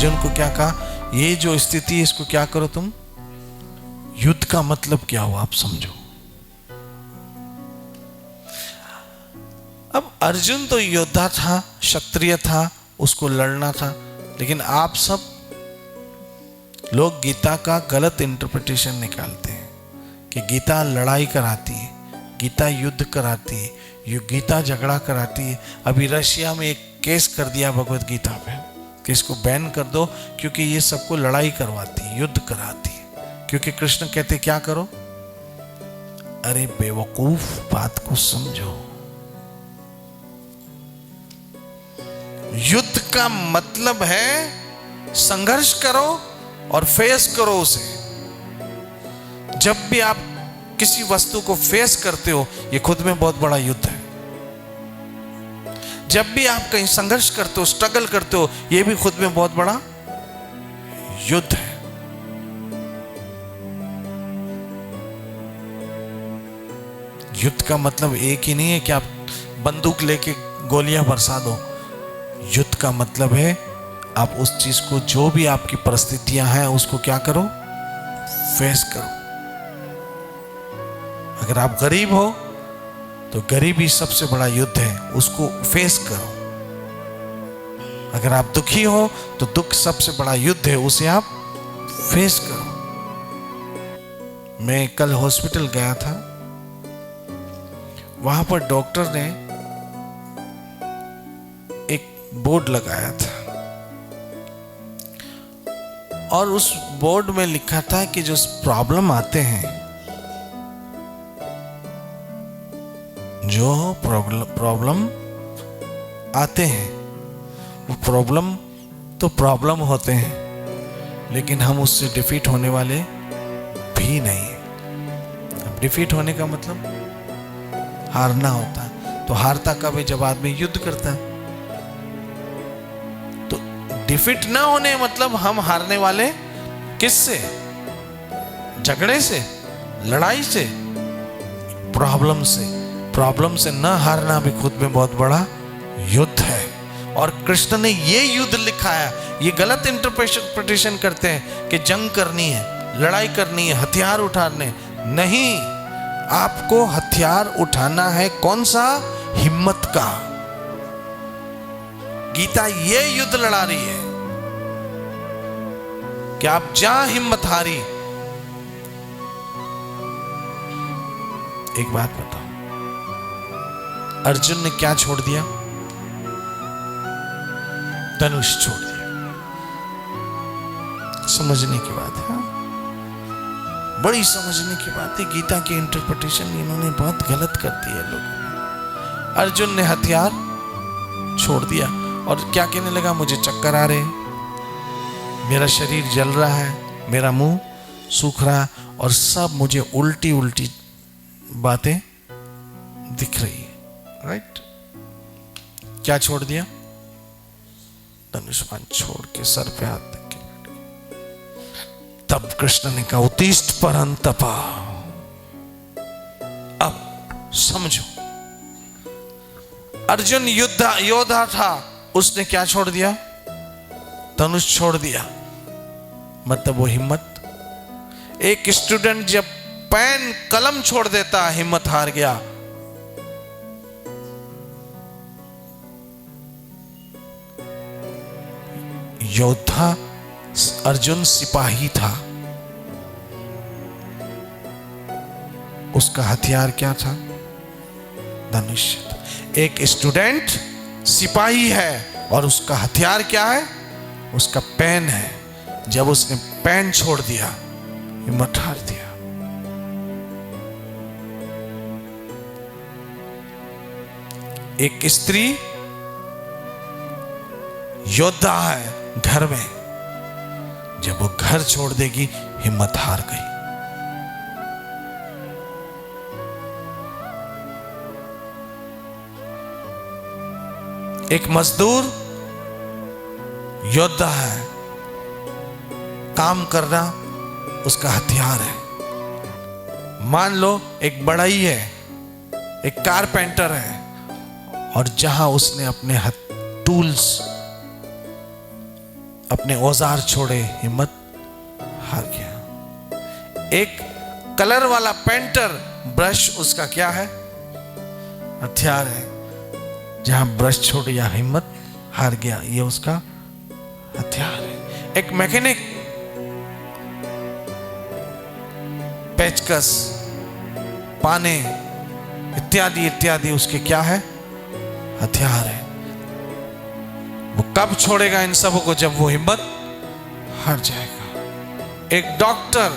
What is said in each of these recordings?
अर्जुन को क्या कहा, ये जो स्थिति है इसको क्या करो तुम, युद्ध का मतलब क्या हुआ आप समझो। अब अर्जुन तो योद्धा था, क्षत्रिय था, उसको लड़ना था, लेकिन आप सब लोग गीता का गलत इंटरप्रिटेशन निकालते हैं कि गीता लड़ाई कराती है, गीता युद्ध कराती है, ये गीता झगड़ा कराती है। अभी रशिया में एक केस कर दिया भगवत गीता पे कि इसको बैन कर दो क्योंकि ये सबको लड़ाई करवाती है, युद्ध कराती है। क्योंकि कृष्ण कहते क्या करो, अरे बेवकूफ बात को समझो। युद्ध का मतलब है संघर्ष करो और फेस करो उसे। जब भी आप किसी वस्तु को फेस करते हो, ये खुद में बहुत बड़ा युद्ध है। जब भी आप कहीं संघर्ष करते हो, स्ट्रगल करते हो, ये भी खुद में बहुत बड़ा युद्ध है। युद्ध का मतलब एक ही नहीं है कि आप बंदूक लेके गोलियां बरसा दो। युद्ध का मतलब है आप उस चीज को, जो भी आपकी परिस्थितियां हैं, उसको क्या करो, फेस करो। अगर आप गरीब हो तो गरीबी सबसे बड़ा युद्ध है, उसको फेस करो। अगर आप दुखी हो तो दुख सबसे बड़ा युद्ध है, उसे आप फेस करो। मैं कल हॉस्पिटल गया था, वहां पर डॉक्टर ने एक बोर्ड लगाया था और उस बोर्ड में लिखा था कि जो प्रॉब्लम आते हैं, जो प्रॉब्लम आते हैं, वो प्रॉब्लम तो प्रॉब्लम होते हैं, लेकिन हम उससे डिफीट होने वाले भी नहीं। अब डिफीट होने का मतलब हारना होता है। तो हारता कब है, जब आदमी युद्ध करता है। तो डिफीट ना होने मतलब हम हारने वाले किससे, झगड़े से, लड़ाई से, प्रॉब्लम से। प्रॉब्लम से न हारना भी खुद में बहुत बड़ा युद्ध है। और कृष्ण ने ये युद्ध लिखा है। ये गलत इंटरप्रिटेशन करते हैं कि जंग करनी है, लड़ाई करनी है, हथियार उठाने। नहीं, आपको हथियार उठाना है कौन सा, हिम्मत का। गीता ये युद्ध लड़ा रही है कि आप जहां हिम्मत हारी। एक बात बताओ, अर्जुन ने क्या छोड़ दिया, धनुष छोड़ दिया। समझने की बात है, बड़ी समझने की बात है। गीता की इंटरप्रिटेशन इन्होंने बहुत गलत कर दी है लोगों ने। अर्जुन ने हथियार छोड़ दिया और क्या कहने लगा, मुझे चक्कर आ रहे, मेरा शरीर जल रहा है, मेरा मुंह सूख रहा है और सब मुझे उल्टी उल्टी बातें दिख रही है। राइट, क्या छोड़ दिया, धनुष बाण छोड़ के सर पे हाथ रख के। तब कृष्ण ने कहा, उत्तिष्ठ परंतप। अब समझो, अर्जुन योद्धा था, उसने क्या छोड़ दिया, धनुष छोड़ दिया। मतलब वो हिम्मत। एक स्टूडेंट जब पेन कलम छोड़ देता, हिम्मत हार गया। योद्धा अर्जुन सिपाही था, उसका हथियार क्या था, धनुष। एक स्टूडेंट सिपाही है और उसका हथियार क्या है, उसका पेन है। जब उसने पेन छोड़ दिया, हिम्मत हार दिया। एक स्त्री योद्धा है घर में, जब वो घर छोड़ देगी, हिम्मत हार गई। एक मजदूर योद्धा है, काम करना उसका हथियार है। मान लो एक बढ़ई है, एक कारपेंटर है, और जहां उसने अपने टूल्स, अपने औजार छोड़े, हिम्मत हार गया। एक कलर वाला पेंटर, ब्रश उसका क्या है? हथियार है। जहां ब्रश छोड़ दिया, हिम्मत हार गया, ये उसका हथियार है। एक मैकेनिक पेचकस, पाने इत्यादि इत्यादि उसके क्या है? हथियार है। वो कब छोड़ेगा इन सबों को? जब वो हिम्मत हार जाएगा। एक डॉक्टर,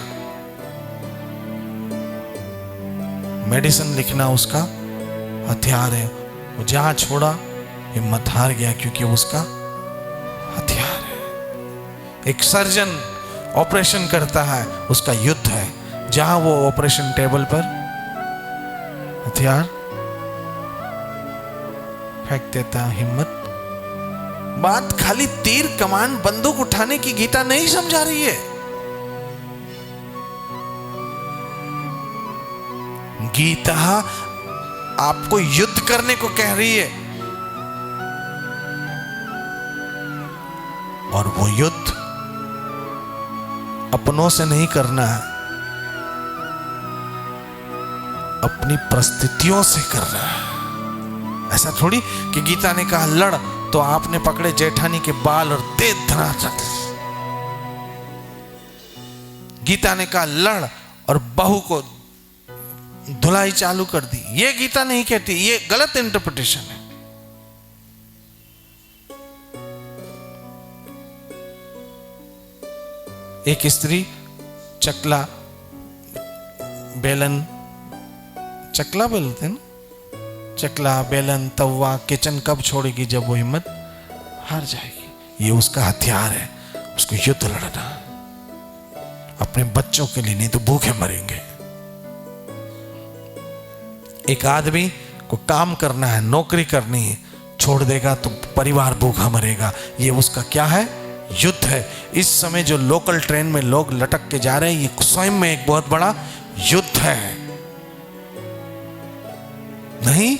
मेडिसिन लिखना उसका हथियार है। वो जहां छोड़ा, हिम्मत हार गया, क्योंकि उसका हथियार है। एक सर्जन ऑपरेशन करता है, उसका युद्ध है। जहां वो ऑपरेशन टेबल पर हथियार फेंक देता, हिम्मत। बात खाली तीर कमान बंदूक उठाने की गीता नहीं समझा रही है। गीता आपको युद्ध करने को कह रही है, और वो युद्ध अपनों से नहीं करना है, अपनी परिस्थितियों से करना है। ऐसा थोड़ी कि गीता ने कहा लड़, तो आपने पकड़े जेठानी के बाल और दे धनाधन। गीता ने कहा लड़ और बहू को धुलाई चालू कर दी। ये गीता नहीं कहती, ये गलत इंटरप्रिटेशन है। एक स्त्री चकला बेलन, चकला बोलते हैं ना, चकला बेलन तवा किचन कब छोड़ेगी? जब वो हिम्मत हार जाएगी। ये उसका हथियार है, उसको युद्ध लड़ना। अपने बच्चों के लिए, नहीं तो भूखे मरेंगे। एक आदमी को काम करना है, नौकरी करनी है, छोड़ देगा तो परिवार भूखा मरेगा। ये उसका क्या है? युद्ध है। इस समय जो लोकल ट्रेन में लोग लटक के जा रहे हैं, ये स्वयं में एक बहुत बड़ा युद्ध है। नहीं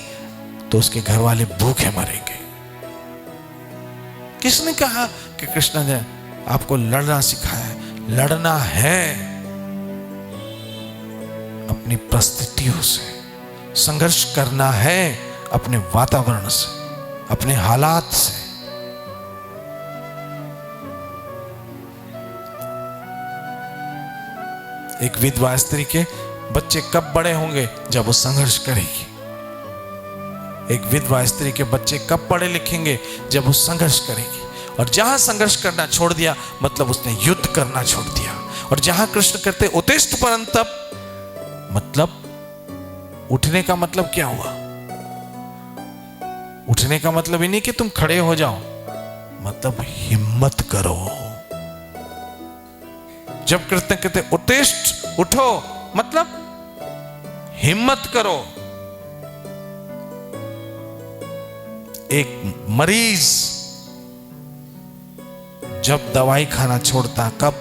तो उसके घर वाले भूखे मरेंगे। किसने कहा कि कृष्ण ने आपको लड़ना सिखाया? लड़ना है अपनी परिस्थितियों से, संघर्ष करना है अपने वातावरण से, अपने हालात से। एक विधवा स्त्री के बच्चे कब बड़े होंगे? जब वो संघर्ष करेगी। एक विधवा स्त्री के बच्चे कब पढ़े लिखेंगे? जब वो संघर्ष करेगी। और जहां संघर्ष करना छोड़ दिया, मतलब उसने युद्ध करना छोड़ दिया। और जहां कृष्ण कहते उत्तिष्ठ परंतप, मतलब उठने का मतलब क्या हुआ? उठने का मतलब ही नहीं कि तुम खड़े हो जाओ, मतलब हिम्मत करो। जब कृष्ण कहते उत्तिष्ठ, उठो, मतलब हिम्मत करो। एक मरीज जब दवाई खाना छोड़ता, कब?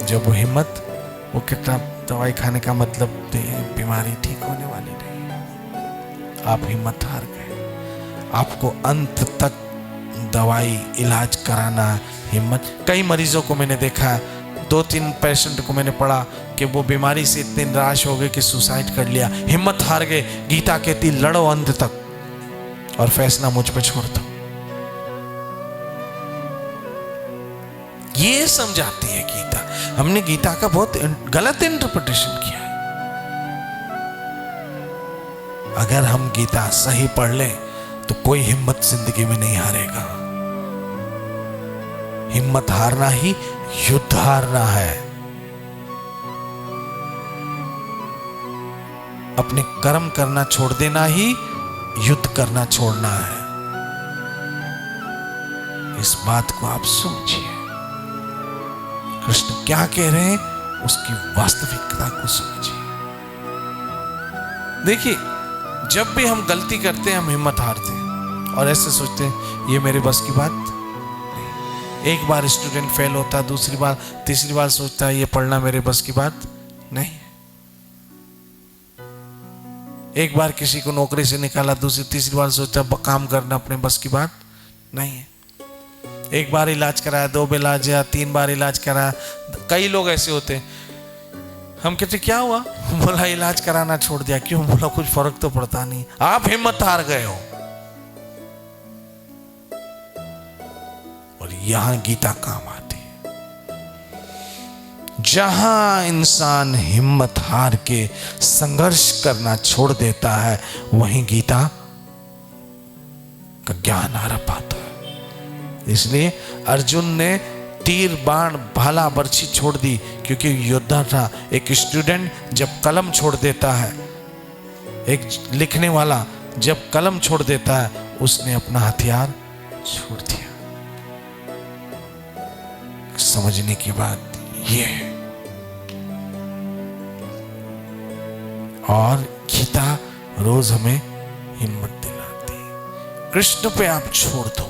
जब वो हिम्मत, वो कहता दवाई खाने का मतलब बीमारी ठीक होने वाली नहीं। आप हिम्मत हार गए। आपको अंत तक दवाई इलाज कराना, हिम्मत। कई मरीजों को मैंने देखा है, 2-3 पेशेंट को मैंने पढ़ा कि वो बीमारी से इतने निराश हो गए कि सुसाइड कर लिया, हिम्मत हार गए। गीता कहती लड़ो अंत तक और फैसला मुझ पे छोड़ दो। ये समझाती है गीता। हमने गीता का बहुत गलत इंटरप्रिटेशन किया है। अगर हम गीता सही पढ़ लें तो कोई हिम्मत जिंदगी में नहीं हारेगा। हिम्मत हारना ही युद्ध हारना है। अपने कर्म करना छोड़ देना ही युद्ध करना छोड़ना है। इस बात को आप सोचिए। कृष्ण क्या कह रहे हैं, उसकी वास्तविकता को समझिए। देखिए, जब भी हम गलती करते हैं, हम हिम्मत हारते हैं और ऐसे सोचते हैं ये मेरे बस की बात नहीं। एक बार स्टूडेंट फेल होता, दूसरी बार, तीसरी बार सोचता है ये पढ़ना मेरे बस की बात नहीं। एक बार किसी को नौकरी से निकाला, दूसरी तीसरी बार सोचता है काम करना अपने बस की बात नहीं है। एक बार इलाज कराया, 2 बार इलाज या 3 बार इलाज कराया। कई लोग ऐसे होते हैं, हम कहते क्या हुआ, बोला इलाज कराना छोड़ दिया। क्यों? बोला कुछ फर्क तो पड़ता नहीं। आप हिम्मत हार गए हो। और यहां गीता काम आती है। जहां इंसान हिम्मत हार के संघर्ष करना छोड़ देता है, वहीं गीता का ज्ञान आ पाता है। इसलिए अर्जुन ने तीर बाण भाला बर्छी छोड़ दी, क्योंकि योद्धा था। एक स्टूडेंट जब कलम छोड़ देता है, एक लिखने वाला जब कलम छोड़ देता है, उसने अपना हथियार छोड़ दिया। समझने की बात यह है। और गीता रोज हमें हिम्मत दिलाती है। कृष्ण पे आप छोड़ दो।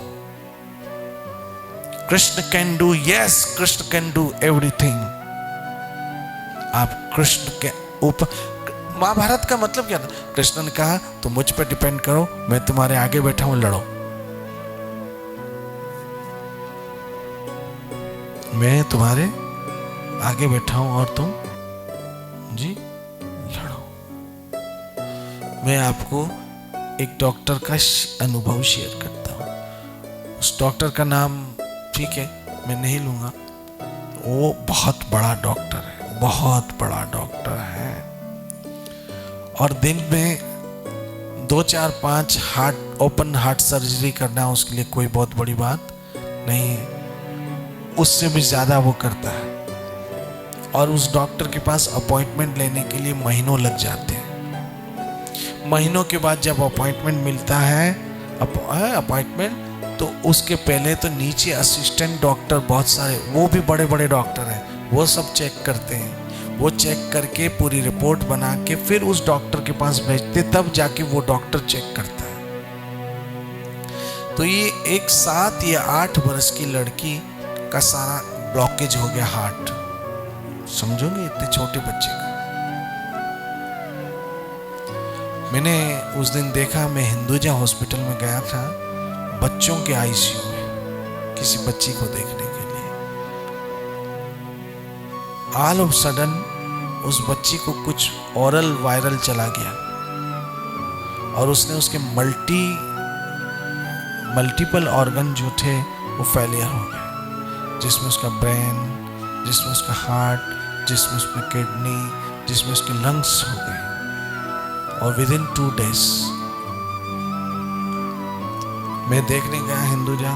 Krishna can do, yes Krishna can do everything. आप कृष्ण के ऊपर, महाभारत का मतलब क्या था? कृष्ण ने कहा तुम मुझ पर डिपेंड करो, मैं तुम्हारे आगे बैठा हूं, लड़ो। मैं तुम्हारे आगे बैठा हूं और तुम जी लड़ो। मैं आपको एक डॉक्टर का अनुभव शेयर करता हूं। उस डॉक्टर का नाम, ठीक है, मैं नहीं लूंगा। वो बहुत बड़ा डॉक्टर है, बहुत बड़ा डॉक्टर है। और दिन में 2, 4, 5 हार्ट ओपन हार्ट सर्जरी करना उसके लिए कोई बहुत बड़ी बात नहीं है। उससे भी ज्यादा वो करता है। और उस डॉक्टर के पास अपॉइंटमेंट लेने के लिए महीनों लग जाते हैं। महीनों के बाद जब अपॉइंटमेंट मिलता है, अपॉइंटमेंट, तो उसके पहले तो नीचे असिस्टेंट डॉक्टर बहुत सारे, वो भी बड़े बड़े डॉक्टर हैं, वो सब चेक करते हैं। वो चेक करके पूरी रिपोर्ट बना के फिर उस डॉक्टर के पास भेजते, तब जाके वो डॉक्टर चेक करता है। तो ये एक 7 या 8 वर्ष की लड़की का सारा ब्लॉकेज हो गया हार्ट। समझोगे, इतने छोटे बच्चे का। मैंने उस दिन देखा, मैं हिंदुजा हॉस्पिटल में गया था, बच्चों के आईसीयू में किसी बच्ची को देखने के लिए। ऑल ऑफ सडन उस बच्ची को कुछ ओरल वायरल चला गया और उसने उसके मल्टीपल ऑर्गन जो थे वो फेलियर हो गए, जिसमें उसका ब्रेन, जिसमें उसका हार्ट, जिसमें उसमें किडनी, जिसमें उसके लंग्स हो गए। और विदिन 2 days मैं देखने गया हिंदुजा,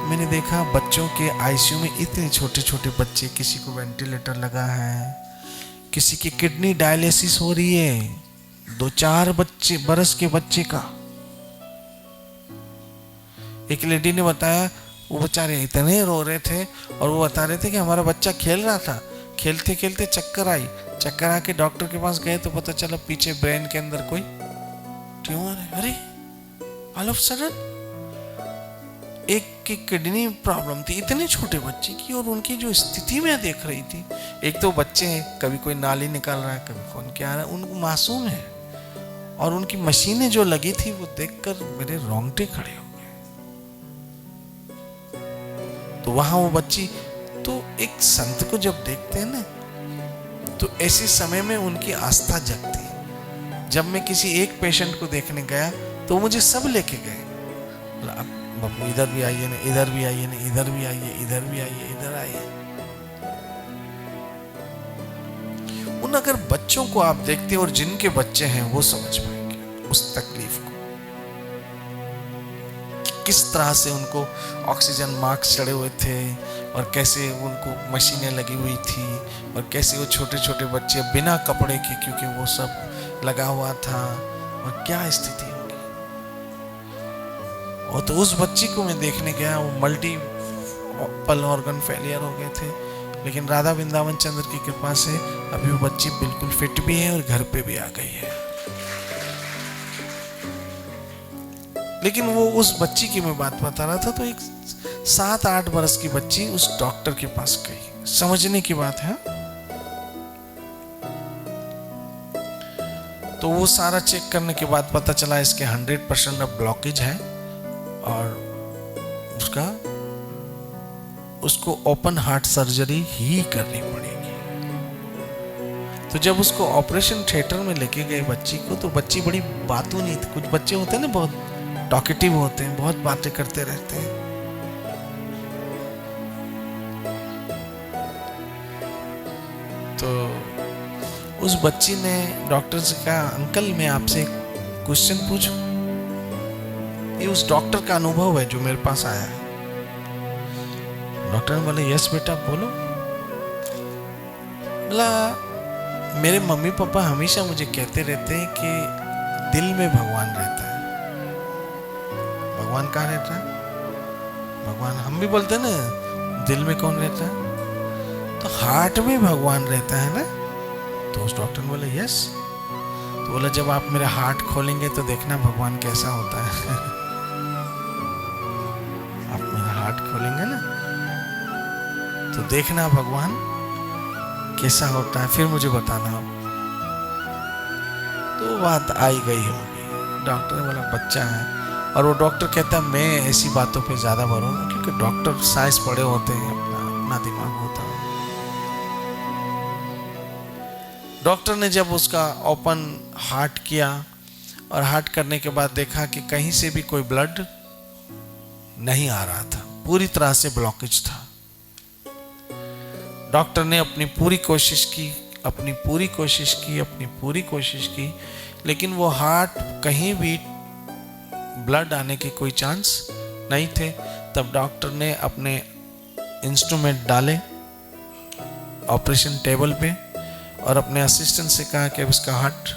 मैंने देखा बच्चों के आईसीयू में इतने छोटे छोटे बच्चे, किसी को वेंटिलेटर लगा है, किसी की किडनी डायलिसिस हो रही है, 2-4 बरस के बच्चे का। एक लेडी ने बताया, वो बेचारे इतने रो रहे थे और वो बता रहे थे कि हमारा बच्चा खेल रहा था, खेलते खेलते चक्कर आके डॉक्टर के पास गए तो पता चला पीछे ब्रेन के अंदर कोई ट्यूमर है। अरे ऑल ऑफ सडन एक की किडनी प्रॉब्लम थी, इतने छोटे बच्चे की, और उनकी जो स्थिति मैं देख रही थी, एक तो बच्चे हैं, कभी कोई नाली निकाल रहा है, कभी कौन क्या आ रहा है, उनको मासूम है, और उनकी मशीनें जो लगी थी वो देखकर मेरे रोंगटे खड़े हो गए। तो वहां वो बच्ची, तो एक संत को जब देखते हैं ना, तो ऐसे समय में उनकी आस्था जगती है। जब मैं किसी एक पेशेंट को देखने गया तो मुझे सब लेके गए, बापू इधर भी आइए ना, इधर भी आइए ना, इधर भी आइए, इधर भी आइए, इधर आइए। उन अगर बच्चों को आप देखते और जिनके बच्चे हैं वो समझ पाएंगे उस तकलीफ को, किस तरह से उनको ऑक्सीजन मास्क चढ़े हुए थे और कैसे उनको मशीनें लगी हुई थी, और कैसे वो छोटे छोटे बच्चे बिना कपड़े के, क्योंकि वो सब लगा हुआ था, और क्या स्थिति होगी। और तो उस बच्ची को मैं देखने गया, वो मल्टीपल ऑर्गन फेलियर हो गए थे, लेकिन राधा वृंदावन चंद्र की कृपा से अभी वो बच्ची बिल्कुल फिट भी है और घर पे भी आ गई है। लेकिन वो उस बच्ची की मैं बात बता रहा था, तो एक 7-8 वर्ष की बच्ची उस डॉक्टर के पास गई। समझने की बात है। तो वो सारा चेक करने के बाद पता चला इसके 100% अब ब्लॉकेज है और उसका उसको ओपन हार्ट सर्जरी ही करनी पड़ेगी। तो जब उसको ऑपरेशन थिएटर में लेके गए बच्ची को, तो बच्ची बड़ी बातों नहीं थी। कुछ बच्चे होते हैं ना, बहुत टॉकेटिव होते हैं, बहुत बातें करते रहते हैं। तो उस बच्ची ने डॉक्टर से कहा, अंकल मैं आपसे एक क्वेश्चन पूछूं? ये उस डॉक्टर का अनुभव है जो मेरे पास आया है। डॉक्टर ने बोला, यस बेटा बोलो। बोला, मेरे मम्मी पापा हमेशा मुझे कहते रहते हैं कि दिल में भगवान रहता है। भगवान कहाँ रहता है? भगवान हम भी बोलते हैं ना, दिल में कौन रहता है? तो हार्ट में भगवान रहता है ना। तो उस डॉक्टर ने बोला यस। तो बोला, जब आप मेरा हार्ट खोलेंगे तो देखना भगवान कैसा होता है। आप मेरा हार्ट खोलेंगे ना तो देखना भगवान कैसा होता है, फिर मुझे बताना हो। तो बात आई गई होगी। डॉक्टर ने बोला बच्चा है, और वो डॉक्टर कहता है मैं ऐसी बातों पे ज्यादा भरोसा, क्योंकि डॉक्टर साइंस पढ़े होते हैं, अपना दिमाग होता है। डॉक्टर ने जब उसका ओपन हार्ट किया और हार्ट करने के बाद देखा कि कहीं से भी कोई ब्लड नहीं आ रहा था, पूरी तरह से ब्लॉकेज था। डॉक्टर ने अपनी पूरी कोशिश की, लेकिन वो हार्ट कहीं भी ब्लड आने के कोई चांस नहीं थे। तब डॉक्टर ने अपने इंस्ट्रूमेंट डाले ऑपरेशन टेबल पे और अपने असिस्टेंट से कहा कि अब इसका हार्ट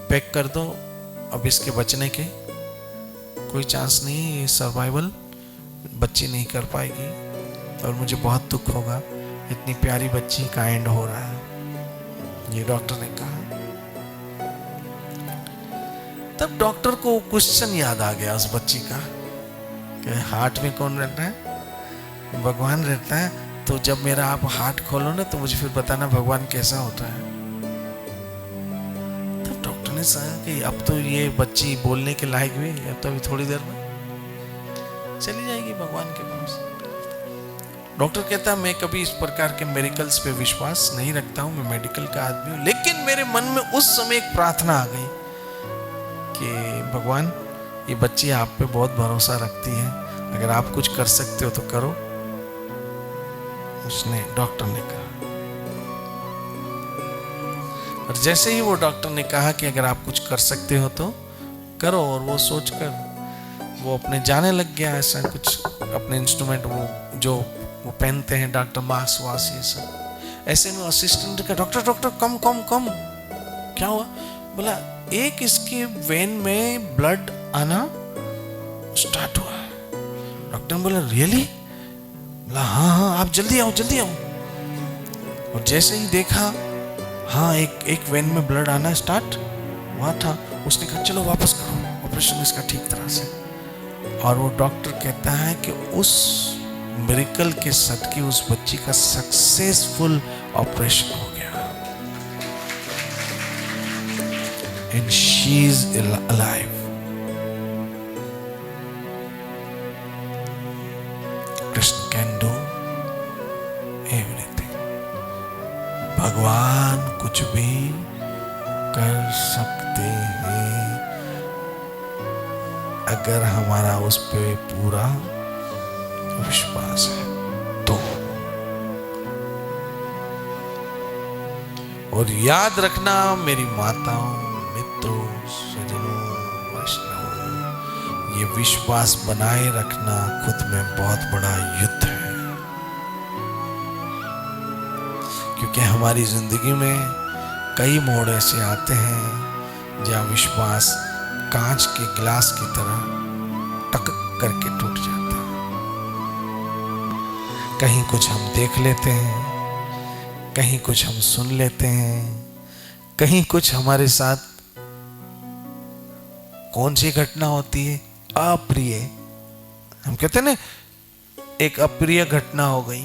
पैक कर दो, अब इसके बचने के कोई चांस नहीं, ये सर्वाइवल बच्ची नहीं कर पाएगी और मुझे बहुत दुख होगा, इतनी प्यारी बच्ची का एंड हो रहा है, ये डॉक्टर ने कहा। तब डॉक्टर को क्वेश्चन याद आ गया उस बच्ची का कि हार्ट में कौन रहता है? भगवान रहता है। तो जब मेरा आप हार्ट खोलो ना तो मुझे फिर बताना भगवान कैसा होता है। तब डॉक्टर ने कहा कि अब तो ये बच्ची बोलने के लायक हुई, अब तो अभी थोड़ी देर में चली जाएगी भगवान के पास। डॉक्टर कहता है मैं कभी इस प्रकार के मेरिकल्स पे विश्वास नहीं रखता हूं, मैं मेडिकल का आदमी हूं, लेकिन मेरे मन में उस समय एक प्रार्थना आ गई कि भगवान ये बच्ची आप पे बहुत भरोसा रखती है, अगर आप कुछ कर सकते हो तो करो। उसने डॉक्टर ने कहा, और जैसे ही वो डॉक्टर ने कहा कि अगर आप कुछ कर सकते हो तो करो, और वो सोचकर वो अपने जाने लग गया। ऐसा कुछ अपने इंस्ट्रूमेंट वो पहनते हैं डॉक्टर, मास्क वास ये सब। ऐसे में असिस्टेंट का डॉक्टर कम क्या हुआ? बोला एक इसके वेन में ब्लड आना स्टार्ट हुआ। डॉक्टर ने बोला रियली? बोला हाँ आप जल्दी आओ। और जैसे ही देखा हाँ एक वेन में ब्लड आना स्टार्ट हुआ था, उसने कहा चलो वापस करो ऑपरेशन इसका ठीक तरह से। और वो डॉक्टर कहता है कि उस मिरेकल के सदके उस बच्ची का सक्सेसफुल ऑपरेशन हो गया, and she is alive. Krishna can do everything. भगवान कुछ भी कर सकते हैं अगर हमारा उस पे पूरा विश्वास है तो। और याद रखना मेरी माताओं, मित्रों, सज्जनों, वैष्णवों, ये विश्वास बनाए रखना खुद में बहुत बड़ा युद्ध है, क्योंकि हमारी जिंदगी में कई मोड़ ऐसे आते हैं जहाँ विश्वास कांच के गिलास की तरह टक करके टूट जाता है। कहीं कुछ हम देख लेते हैं, कहीं कुछ हम सुन लेते हैं, कहीं कुछ हमारे साथ कौन सी घटना होती है अप्रिय, हम कहते हैं ना एक अप्रिय घटना हो गई।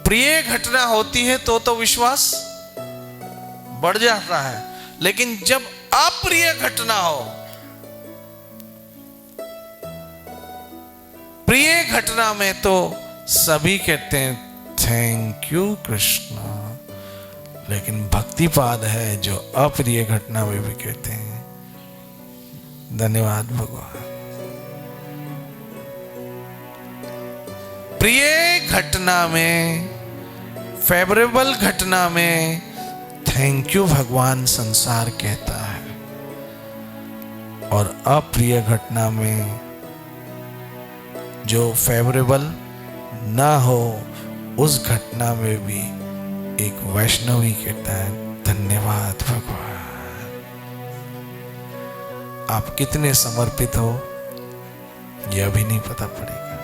प्रिय घटना होती है तो विश्वास बढ़ जाता है, लेकिन जब अप्रिय घटना हो घटना में तो सभी कहते हैं थैंक यू कृष्णा, लेकिन भक्तिपाद है जो अप्रिय घटना में भी कहते हैं धन्यवाद भगवान। प्रिय घटना में, फेवरेबल घटना में थैंक यू भगवान संसार कहता है, और अप्रिय घटना में जो फेवरेबल ना हो उस घटना में भी एक वैष्णवी कहता है धन्यवाद भगवान। आप कितने समर्पित हो यह अभी नहीं पता पड़ेगा,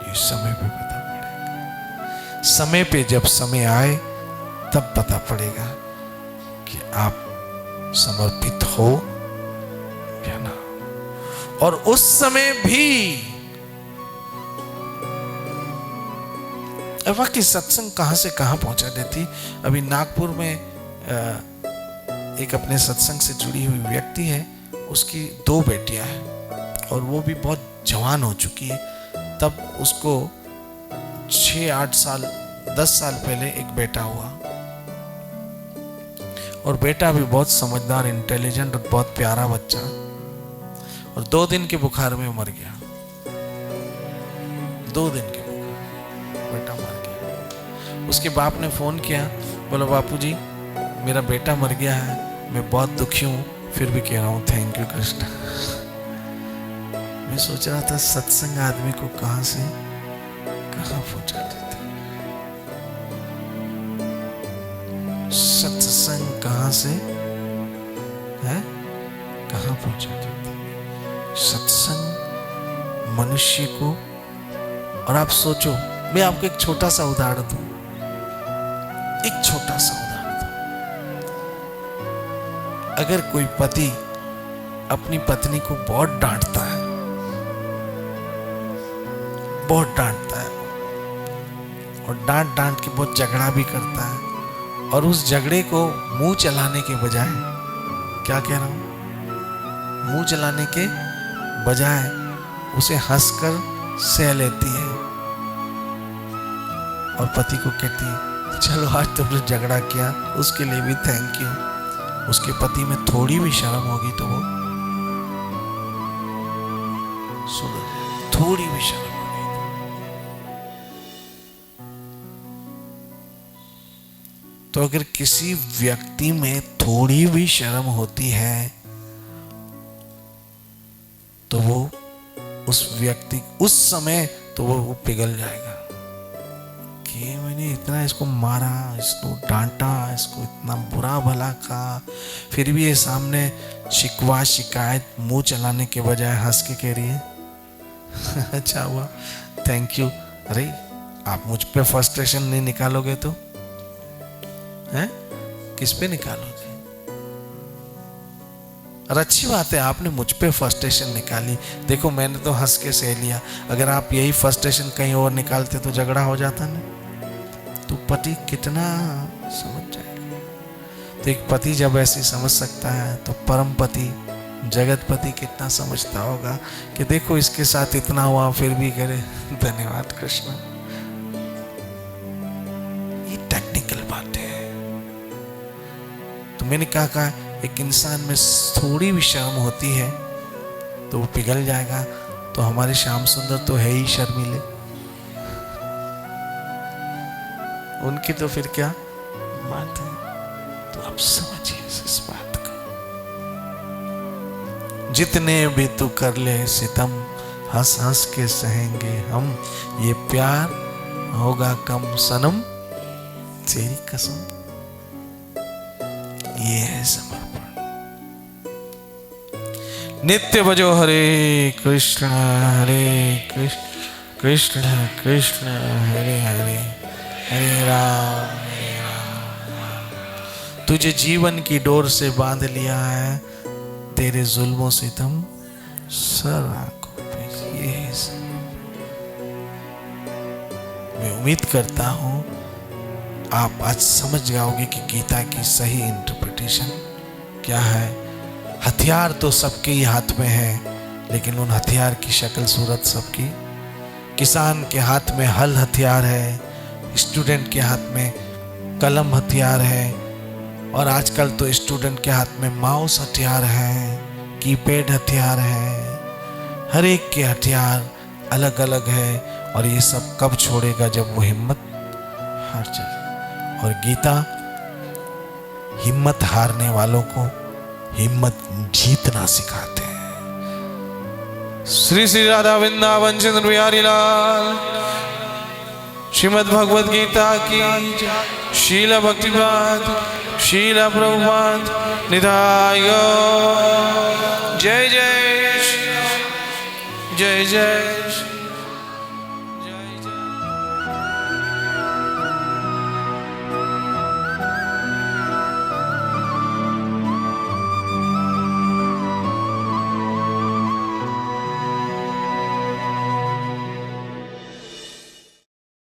ये समय पे पता पड़ेगा। समय पे जब समय आए तब पता पड़ेगा कि आप समर्पित हो या ना। और उस समय भी वाकई सत्संग कहां से कहां पहुंचा देती। अभी नागपुर में एक अपने सत्संग से जुड़ी हुई व्यक्ति है, उसकी 2 बेटियां हैं और वो भी बहुत जवान हो चुकी है। तब उसको 6-8 साल 10 साल पहले एक बेटा हुआ, और बेटा भी बहुत समझदार, इंटेलिजेंट और बहुत प्यारा बच्चा, और 2 दिन के बुखार में मर गया। 2 दिन के बुखार बेटा मर गया। उसके बाप ने फोन किया, बोला बापूजी मेरा बेटा मर गया है, मैं बहुत दुखी हूं, फिर भी कह रहा हूं थैंक यू कृष्ण। मैं सोच रहा था सत्संग आदमी को कहां से कहां पहुंचा देते, सत्संग कहां से है कहां पहुंचा देते। सत्संग मनुष्य को, और आप सोचो, मैं आपको एक छोटा सा उदाहरण दूं, एक छोटा सा उदाहरण दूं। अगर कोई पति अपनी पत्नी को बहुत डांटता है, बहुत डांटता है, और डांट डांट के बहुत झगड़ा भी करता है, और उस झगड़े को मुंह चलाने के बजाय, क्या कह रहा हूं, मुंह चलाने के बजाय उसे हंसकर सह लेती है, और पति को कहती है चलो आज तुमने झगड़ा किया, उसके लिए भी थैंक यू। उसके पति में थोड़ी भी शर्म होगी तो वो सुनो, थोड़ी भी शर्म होगी तो अगर किसी व्यक्ति में थोड़ी भी शर्म होती है तो वो उस व्यक्ति उस समय तो वो पिघल जाएगा कि मैंने इतना इसको मारा, इसको डांटा, इसको इतना बुरा भला कहा, फिर भी ये सामने शिकवा शिकायत मुंह चलाने के बजाय हंस के कह रही है अच्छा हुआ थैंक यू। अरे आप मुझ पे फ्रस्ट्रेशन नहीं निकालोगे तो हैं, किस पे निकालोगे? और अच्छी बात है आपने मुझ पे फ्रस्ट्रेशन निकाली, देखो मैंने तो हंस के सह लिया। अगर आप यही फ्रस्ट्रेशन कहीं और निकालते तो झगड़ा हो जाता ना। तो पति कितना समझ जाएगा। तो एक पति जब ऐसे समझ सकता है तो परम पति जगतपति कितना समझता होगा कि देखो इसके साथ इतना हुआ फिर भी करे धन्यवाद कृष्ण। ये टेक्निकल बातें हैं। तो मैंने कहा एक इंसान में थोड़ी भी शर्म होती है तो वो पिघल जाएगा। तो हमारे श्याम सुंदर तो है ही शर्मीले, उनकी तो फिर क्या बात है। तो आप समझिए इस बात को। जितने भी तू कर ले सितम, हंस हंस के सहेंगे हम, ये प्यार होगा कम सनम तेरी कसम। ये है समर्पण। नित्य भजो हरे कृष्ण कृष्ण कृष्ण हरे हरे हरे राम। तुझे जीवन की डोर से बांध लिया है, तेरे जुल्मों से तुम सर आंखों पे। ये मैं उम्मीद करता हूं आप आज समझ जाओगे कि गीता की सही इंटरप्रिटेशन क्या है। हथियार तो सबके ही हाथ में है, लेकिन उन हथियार की शक्ल सूरत सबकी। किसान के हाथ में हल हथियार है, स्टूडेंट के हाथ में कलम हथियार है, और आजकल तो स्टूडेंट के हाथ में माउस हथियार है, कीपैड हथियार है। हर एक के हथियार अलग अलग है, और ये सब कब छोड़ेगा? जब वो हिम्मत हार जाए। और गीता हिम्मत हारने वालों को हिम्मत जीतना सिखाते हैं। श्री श्री राधा वृंदावन चंद्र बिहारी लाल। श्रीमद् भगवद गीता की शीला भक्तिपाद शीला प्रभुपाद निधाय। जय जय जय जय